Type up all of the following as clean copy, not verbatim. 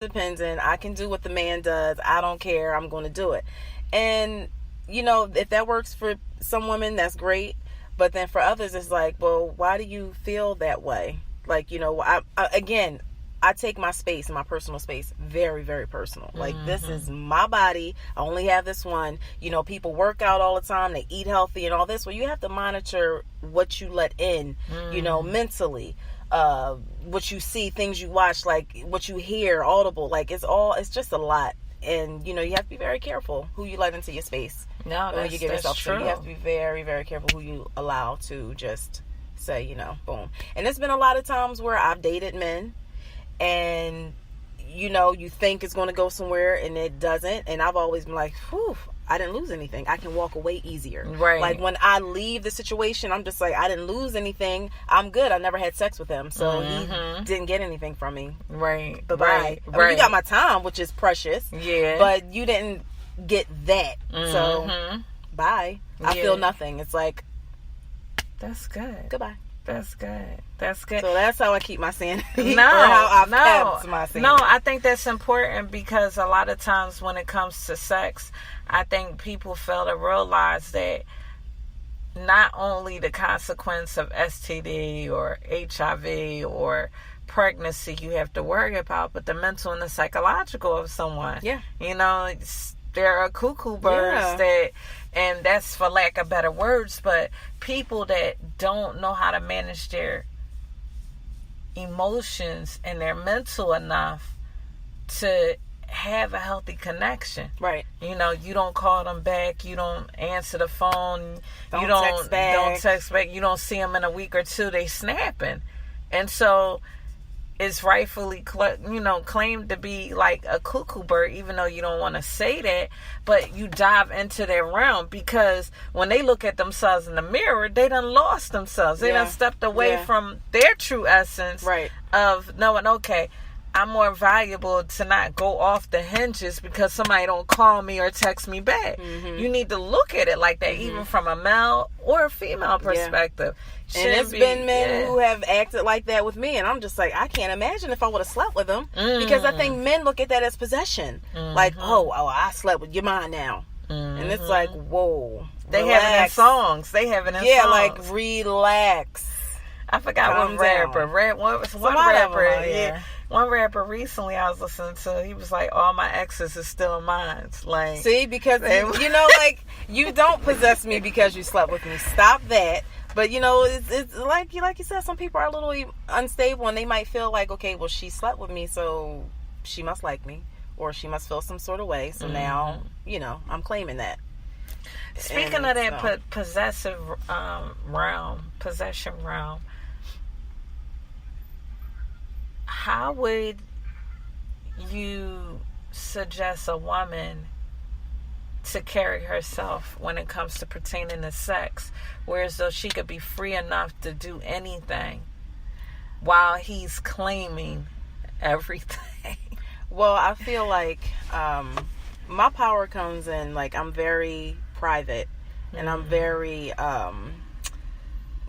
independent. I can do what the man does. I don't care. I'm going to do it. And, you know, if that works for some women, that's great. But then for others, it's like, well, why do you feel that way? Like, you know, again, I take my space, my personal space, very, very personal. Like, this is my body. I only have this one. You know, people work out all the time. They eat healthy and all this. Well, you have to monitor what you let in, you know, mentally. What you see, things you watch, like what you hear, audible. Like, it's just a lot. And, you know, you have to be very careful who you let into your space. No, when you give yourself true. So you have to be very, very careful who you allow to just say, you know, boom. And there's been a lot of times where I've dated men and, you know, you think it's going to go somewhere and it doesn't. And I've always been like, whew, I didn't lose anything. I can walk away easier. Right. Like, when I leave the situation, I'm just like, I didn't lose anything. I'm good. I never had sex with him. So he didn't get anything from me. Right. Bye-bye. Right. I mean, you got my time, which is precious. Yeah. But you didn't get that. So, bye. I feel nothing. It's like, that's good. Goodbye. That's good. That's good. So that's how I keep my sanity. No, or how I've kept my sanity. No, I think that's important because a lot of times when it comes to sex, I think people fail to realize that not only the consequence of STD or HIV or pregnancy you have to worry about, but the mental and the psychological of someone. Yeah. You know, there are cuckoo birds that, and that's for lack of better words, but people that don't know how to manage their emotions and they're mental enough to have a healthy connection. Right. You know, you don't call them back, you don't answer the phone, you don't text back, you don't see them in a week or two, they snapping. And so it's rightfully, claimed to be like a cuckoo bird, even though you don't want to say that, but you dive into their realm because when they look at themselves in the mirror, they done lost themselves. They done stepped away from their true essence of knowing, okay, I'm more valuable to not go off the hinges because somebody don't call me or text me back. You need to look at it like that, even from a male or a female perspective. And it's been men who have acted like that with me, and I'm just like, I can't imagine if I would have slept with them because I think men look at that as possession. Like, oh, I slept with, you're mine now. And it's like, whoa. They have it in songs. They have it in songs. Yeah, like, relax. I forgot Calm what rapper. One rapper recently I was listening to, he was like, all my exes is still mine. Like, see, because, you know, like, you don't possess me because you slept with me. Stop that. But, you know, it's like you said, some people are a little unstable and they might feel like, okay, well, she slept with me, so she must like me or she must feel some sort of way. So now, you know, I'm claiming that. Speaking of that possession realm, how would you suggest a woman to carry herself when it comes to pertaining to sex, whereas though she could be free enough to do anything while he's claiming everything? Well, I feel like my power comes in, like, I'm very private and I'm very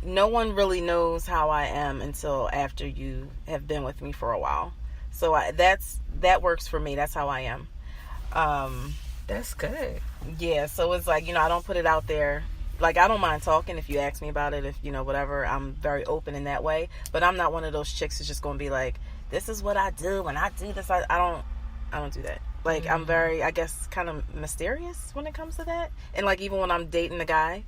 no one really knows how I am until after you have been with me for a while. So that works for me. That's how I am. That's good. Yeah, so it's like, you know, I don't put it out there. Like, I don't mind talking if you ask me about it, if, you know, whatever. I'm very open in that way. But I'm not one of those chicks that's just going to be like, this is what I do. When I do this, I don't do that. Like, I'm very, I guess, kind of mysterious when it comes to that. And, like, even when I'm dating a guy,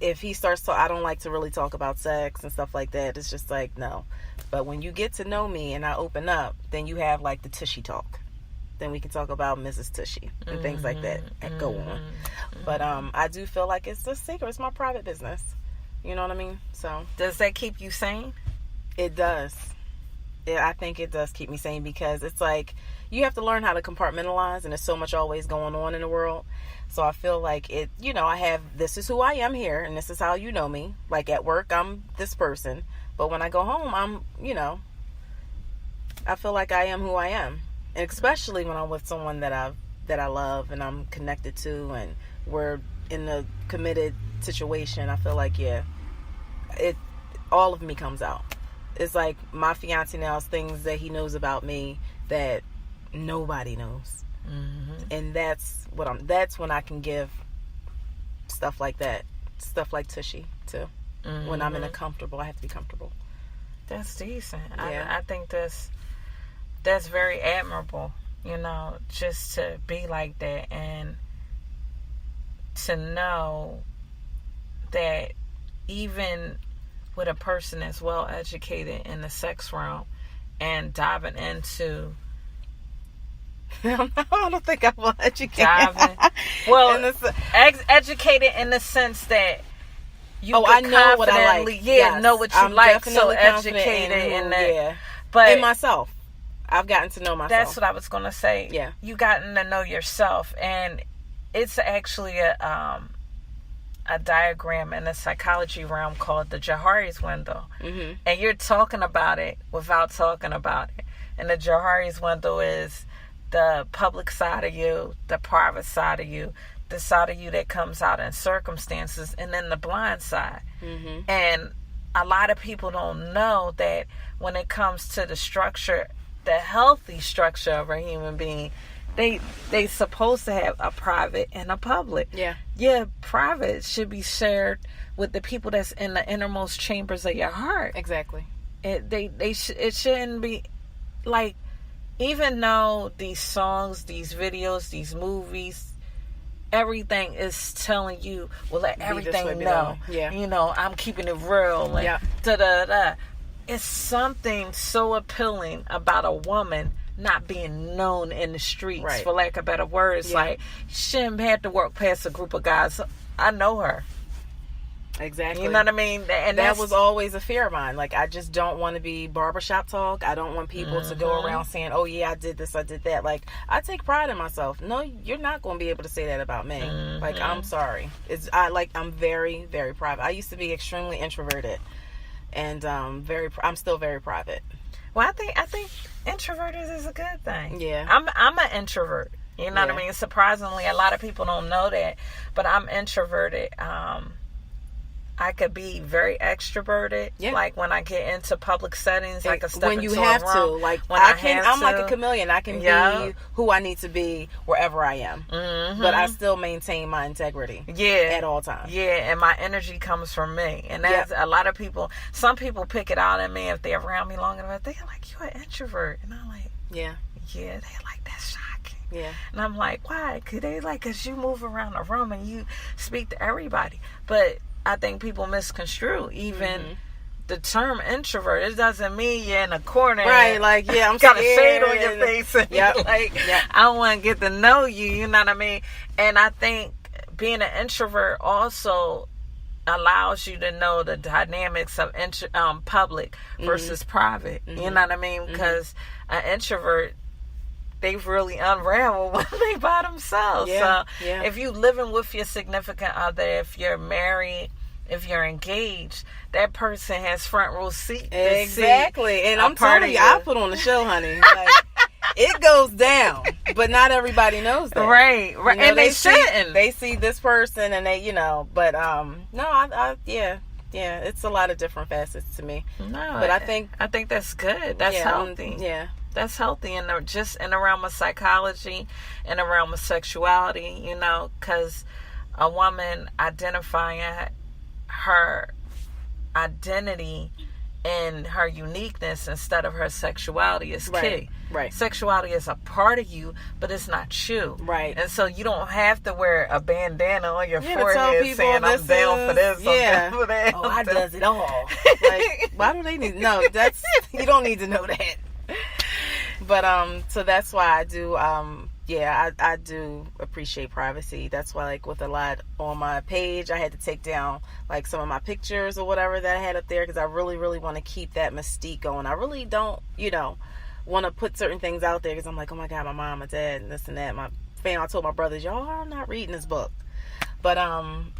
if he starts to, I don't like to really talk about sex and stuff like that. It's just like, no. But when you get to know me and I open up, then you have, like, the Tooshy talk. Then we can talk about Mrs. Tooshy and things like that and go on. But I do feel like it's a secret. It's my private business. You know what I mean? So does that keep you sane? It does. I think it does keep me sane because it's like you have to learn how to compartmentalize, and there's so much always going on in the world. So I feel like it, you know, I have, this is who I am here and this is how you know me. Like, at work, I'm this person. But when I go home, I'm, you know, I feel like I am who I am. And especially when I'm with someone that I love and I'm connected to and we're in a committed situation, I feel like, all of me comes out. It's like my fiance now is things that he knows about me that nobody knows. Mm-hmm. And that's when I can give stuff like that, stuff like Tooshy too. Mm-hmm. When I'm in a comfortable, I have to be comfortable. That's decent. Yeah. I think that's very admirable, just to be like that and to know that even with a person that's well educated in the sex realm and diving into I don't think I'm well educated. Well, educated in the sense that you I know what I like. Yeah, know what you like. So educated in that. Yeah. But in myself. I've gotten to know myself. That's what I was going to say. Yeah. You gotten to know yourself. And it's actually a diagram in the psychology realm called the Johari's window. Mm-hmm. And you're talking about it without talking about it. And the Johari's window is the public side of you, the private side of you, the side of you that comes out in circumstances, and then the blind side. Mm-hmm. And a lot of people don't know that when it comes to the structure, the healthy structure of a human being, they supposed to have a private and a public. Yeah, private should be shared with the people that's in the innermost chambers of your heart. Exactly. It shouldn't be like, even though these songs, these videos, these movies, everything is telling you, well, let everything know. Yeah. I'm keeping it real. Like, da-da-da. It's something so appealing about a woman not being known in the streets, right, for lack of better words. Yeah. Like, she shouldn't have to work past a group of guys. I know her. Exactly. You know what I mean? And that was always a fear of mine. Like, I just don't want to be barbershop talk. I don't want people to go around saying, oh yeah, I did this, I did that. Like, I take pride in myself. No, you're not going to be able to say that about me. Like, I'm sorry. I'm very, very private. I used to be extremely introverted, and I'm still very private. Well, I think introverted is a good thing. Yeah. I'm an introvert. You know what I mean? Surprisingly, a lot of people don't know that, but I'm introverted. I could be very extroverted, like when I get into public settings, like when you have to, like when I'm like a chameleon. I can be who I need to be wherever I am, but I still maintain my integrity. At all times. Yeah, and my energy comes from me, and that's a lot of people. Some people pick it out in me if they're around me long enough. They're like, "You're an introvert," and I'm like, "Yeah." They're like, "That's shocking." Yeah, and I'm like, "Why?" Because you move around the room and you speak to everybody, but I think people misconstrue even the term introvert. It doesn't mean you're in a corner, right? Like, I'm got a shade on your face, and I don't want to get to know you. You know what I mean? And I think being an introvert also allows you to know the dynamics of public versus private. You know what I mean? Because an introvert, they really unravel when they by themselves. If you living with your significant other, if you're married, if you're engaged, that person has front row seat. Exactly. And I'm telling you, I put on the show, honey. Like, it goes down, but not everybody knows that. Right. You know, and they shouldn't. They see this person and they, but no, it's a lot of different facets to me. No, but I think that's good. That's healthy. That's healthy in the realm of psychology, in the realm of sexuality, because a woman identifying her identity and her uniqueness instead of her sexuality is key. Right. Sexuality is a part of you, but it's not you. Right. And so you don't have to wear a bandana on your forehead I'm saying, I'm down for this, I'm down for that. Oh, I does it all. Like, why do they need... No, you don't need to know that. But so that's why I do I do appreciate privacy. That's why, like, with a lot on my page, I had to take down like some of my pictures or whatever that I had up there, because I really, really want to keep that mystique going. I really don't want to put certain things out there because I'm like, oh my God, my mom, my dad, and this and that. My family, I told my brothers, y'all are not reading this book. But I'm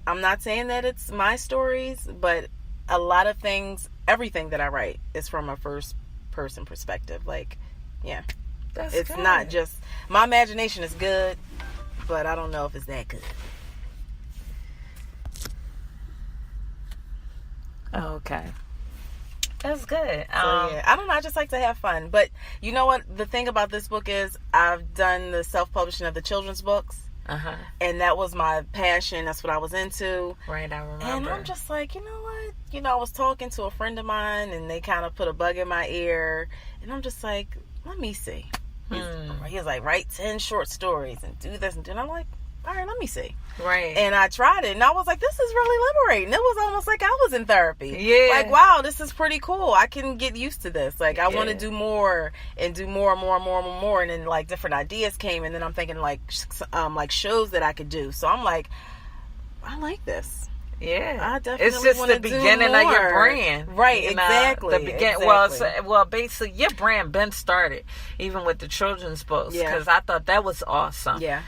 not saying that it's my stories, but a lot of things, everything that I write is from a first person perspective. Like, it's good. Not just, my imagination is good, but I don't know if it's that good. Okay. That's good. So, yeah, I don't know. I just like to have fun. But you know what? The thing about this book is I've done the self-publishing of the children's books. Uh-huh. And that was my passion. That's what I was into. Right, I remember. And I'm just like, you know what? You know, I was talking to a friend of mine, and they kind of put a bug in my ear. And I'm just like, let me see. He was like, write 10 short stories and do this and do. And I'm like, all right, let me see. Right. And I tried it, and I was like, this is really liberating. It was almost like I was in therapy. Yeah. Like, wow, this is pretty cool. I can get used to this. Like, I want to do more and do more and more and more and more. And then, like, different ideas came, and then I'm thinking, like shows that I could do. So I'm like, I like this. Yeah, I definitely it's just the beginning of your brand, right? Exactly. Well, basically, your brand been started even with the children's books because I thought that was awesome. Yeah.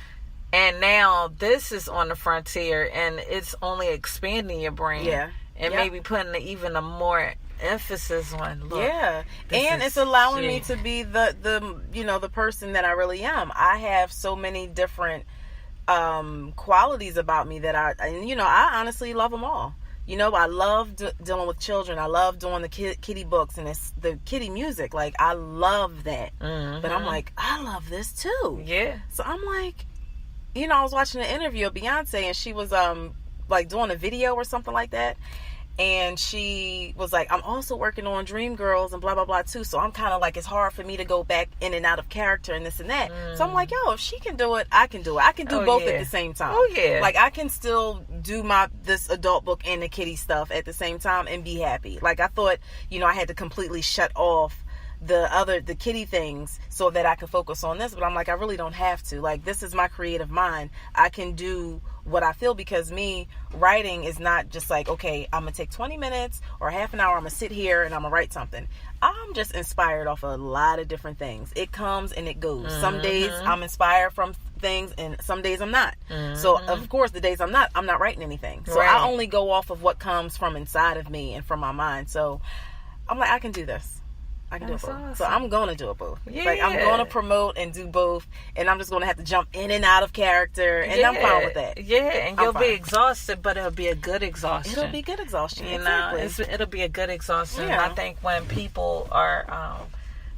And now this is on the frontier, and it's only expanding your brand. Yeah. And maybe putting even a more emphasis on. Look, and it's allowing me to be the person that I really am. I have so many different qualities about me that I honestly love them all. You know, I love dealing with children. I love doing the kitty books and the kitty music. Like, I love that. Mm-hmm. But I'm like, I love this too. Yeah. So I'm like, you know, I was watching an interview of Beyonce, and she was like doing a video or something like that. And she was like, I'm also working on Dreamgirls and blah, blah, blah, too. So I'm kind of like, it's hard for me to go back in and out of character and this and that. So I'm like, yo, if she can do it, I can do it. I can do both at the same time. Oh, yeah. Like, I can still do this adult book and the kitty stuff at the same time and be happy. Like, I thought, you know, I had to completely shut off the kitty things so that I could focus on this. But I'm like, I really don't have to. Like, this is my creative mind. I can do what I feel, because me writing is not just like, okay, I'm gonna take 20 minutes or half an hour, I'm gonna sit here and I'm gonna write something. I'm just inspired off a lot of different things. It comes and it goes. Some days I'm inspired from things, and some days I'm not. So of course the days I'm not writing anything. So I only go off of what comes from inside of me and from my mind. So I'm like, I can do this. I can do both. Awesome. So I'm going to do it both. Yeah. Like, I'm going to promote and do both, and I'm just going to have to jump in and out of character, and I'm fine with that. Yeah, and you'll be exhausted, but it'll be a good exhaustion. It'll be good exhaustion. You know, it'll be a good exhaustion. Yeah. And I think when people are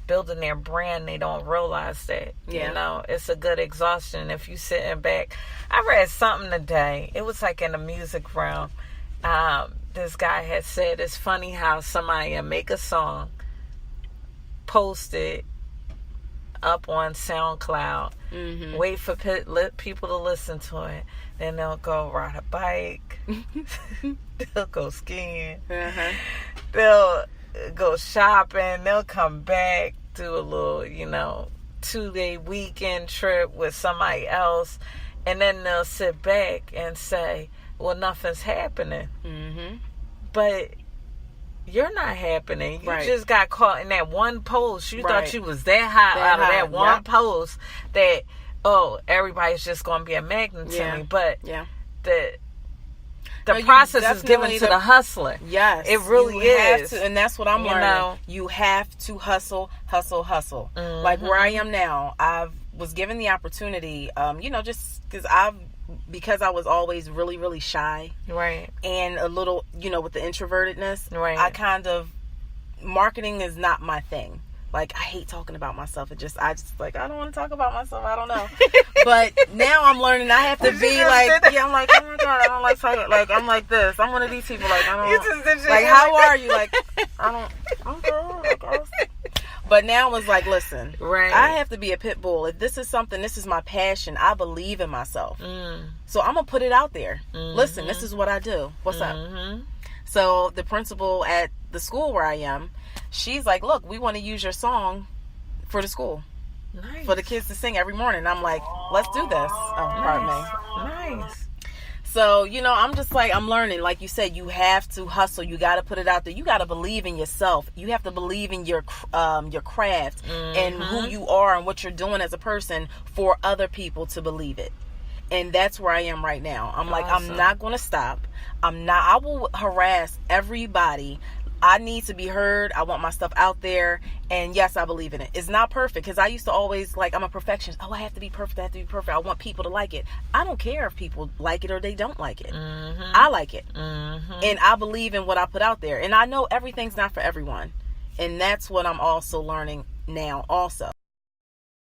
building their brand, they don't realize that. Yeah. You know, it's a good exhaustion. If you sitting back, I read something today. It was like in the music realm. This guy had said, it's funny how somebody make a song, post it up on SoundCloud, wait for people to listen to it, then they'll go ride a bike, they'll go skiing, they'll go shopping, they'll come back, do a little, 2-day weekend trip with somebody else, and then they'll sit back and say, well, nothing's happening. But you're not happening. You just got caught in that one post. You thought you was that high out of that one post that, everybody's just going to be a magnet to me. But the process is given to the hustler. Yes. It really is. And that's what I'm learning. You have to hustle. Like where I am now, I was given the opportunity, just because I was always really, really shy. Right. And a little, with the introvertedness. Right. I kind of, marketing is not my thing. Like, I hate talking about myself. I just I don't want to talk about myself. I don't know. But now I'm learning I have to be like, I'm like, oh my God, I don't like talking. Like, I'm like this. I'm one of these people. Like, I don't, like, how are you? Like, I'm good, I guess. But now it's like, listen, I have to be a pit bull. If this is something, this is my passion. I believe in myself. So I'm going to put it out there. Listen, this is what I do. What's up? So the principal at the school where I am, she's like, look, we want to use your song for the school. Nice. For the kids to sing every morning. I'm like, let's do this. Oh, pardon me. Nice. So, I'm just like, I'm learning. Like you said, you have to hustle. You got to put it out there. You got to believe in yourself. You have to believe in your craft and who you are and what you're doing as a person for other people to believe it. And that's where I am right now. I'm like, I'm not going to stop. I will harass everybody I need to be heard. I want my stuff out there. And yes, I believe in it. It's not perfect, because I used to always, like, I'm a perfectionist. Oh, I have to be perfect. I have to be perfect. I want people to like it. I don't care if people like it or they don't like it. I like it. And I believe in what I put out there. And I know everything's not for everyone. And that's what I'm also learning now also.